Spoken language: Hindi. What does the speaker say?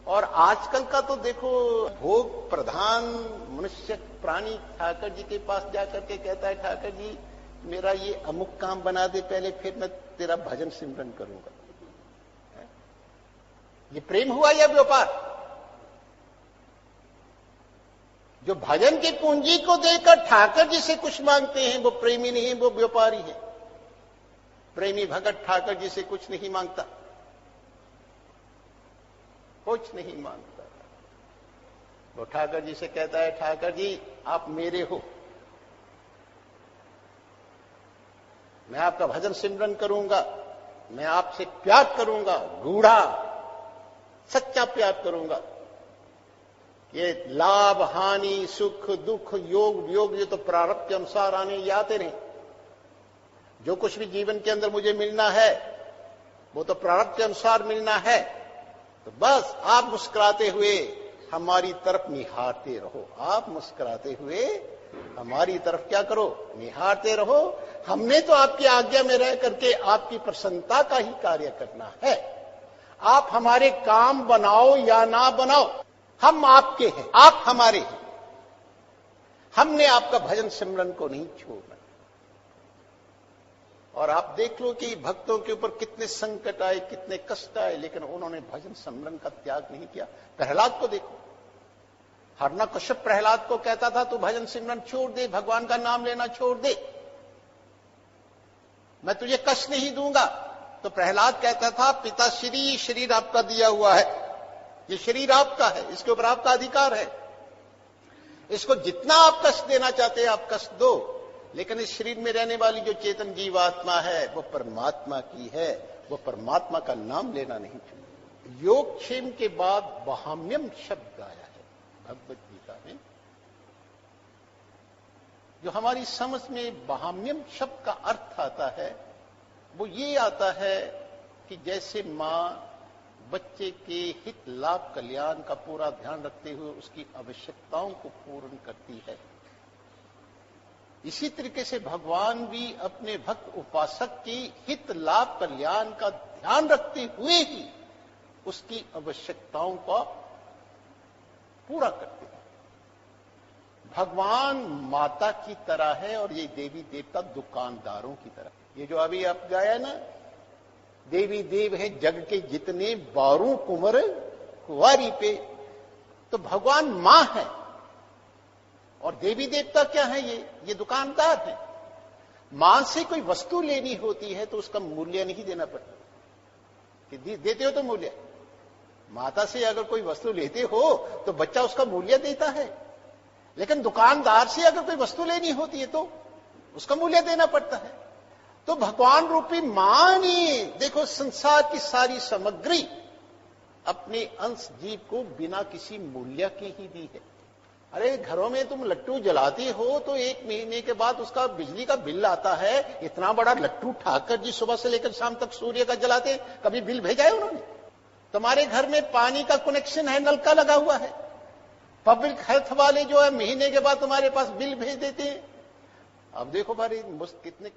और आजकल का तो देखो, भोग प्रधान मनुष्य प्राणी ठाकर जी के पास जाकर के कहता है, ठाकर जी मेरा ये अमुक काम बना दे पहले, फिर मैं तेरा भजन सिमरन करूंगा। ये प्रेम हुआ या व्यापार? जो भजन की पूंजी को देकर ठाकर जी से कुछ मांगते हैं वो प्रेमी नहीं, वो व्यापारी है। प्रेमी भगत ठाकर जी से कुछ नहीं मांगता, कुछ नहीं मांगता। वो ठाकर जी से कहता है, ठाकर जी आप मेरे हो, मैं आपका भजन सिमरन करूंगा, मैं आपसे प्यार करूंगा, गूढ़ा सच्चा प्यार करूंगा। ये लाभ हानि सुख दुख योग वियोग ये तो प्रारब्ध के अनुसार आने आते नहीं। जो कुछ भी जीवन के अंदर मुझे मिलना है वो तो प्रारब्ध के अनुसार मिलना है। तो बस आप मुस्कुराते हुए हमारी तरफ निहारते रहो, आप मुस्कुराते हुए हमारी तरफ क्या करो, निहारते रहो। हमने तो आपकी आज्ञा में रह करके आपकी प्रसन्नता का ही कार्य करना है। आप हमारे काम बनाओ या ना बनाओ, हम आपके हैं, आप हमारे हैं। हमने आपका भजन सिमरन को नहीं छोड़ना। और आप देख लो कि भक्तों के ऊपर कितने संकट आए, कितने कष्ट आए, लेकिन उन्होंने भजन सिमरन का त्याग नहीं किया। प्रहलाद को देखो, हिरण्यकश्यप प्रहलाद को कहता था तू भजन सिमरन छोड़ दे, भगवान का नाम लेना छोड़ दे, मैं तुझे कष्ट नहीं दूंगा। तो प्रहलाद कहता था पिताश्री शरीर आपका दिया हुआ है, ये शरीर आपका है, इसके ऊपर आपका अधिकार है, इसको जितना आप कष्ट देना चाहते हैं आप कष्ट दो, लेकिन इस शरीर में रहने वाली जो चेतन जीवात्मा है वो परमात्मा की है, वो परमात्मा का नाम लेना नहीं चाहिए। योगक्षेम के बाद बहाम्यम शब्द गाया है भगवत गीता में। जो हमारी समझ में बहाम्यम शब्द का अर्थ आता है वो ये आता है कि जैसे मां बच्चे के हित लाभ कल्याण का पूरा ध्यान रखते हुए उसकी आवश्यकताओं को पूर्ण करती है, इसी तरीके से भगवान भी अपने भक्त उपासक की हित लाभ कल्याण का ध्यान रखते हुए ही उसकी आवश्यकताओं को पूरा करते हैं। भगवान माता की तरह है और ये देवी देवता दुकानदारों की तरह। ये जो अभी आप गाया ना, देवी देव है जग के जितने बारू कुंवर कुंवारी पे, तो भगवान मां है और देवी देवता क्या है, ये दुकानदार है। मां से कोई वस्तु लेनी होती है तो उसका मूल्य नहीं देना पड़ता, कि देते हो तो मूल्य। माता से अगर कोई वस्तु लेते हो तो बच्चा उसका मूल्य देता है, लेकिन दुकानदार से अगर कोई वस्तु लेनी होती है तो उसका मूल्य देना पड़ता है। तो भगवान रूपी मां ने देखो संसार की सारी सामग्री अपने अंश जीव को बिना किसी मूल्य की ही दी है। अरे घरों में तुम लट्टू जलाते हो तो 1 महीने के बाद उसका बिजली का बिल आता है। इतना बड़ा लट्टू ठाकर जी सुबह से लेकर शाम तक सूर्य का जलाते, कभी बिल भेजा है उन्होंने? तुम्हारे घर में पानी का कनेक्शन है, नल का लगा हुआ है, पब्लिक हेल्थ वाले जो है महीने के बाद तुम्हारे पास बिल भेज देते हैं। अब देखो भाई कितने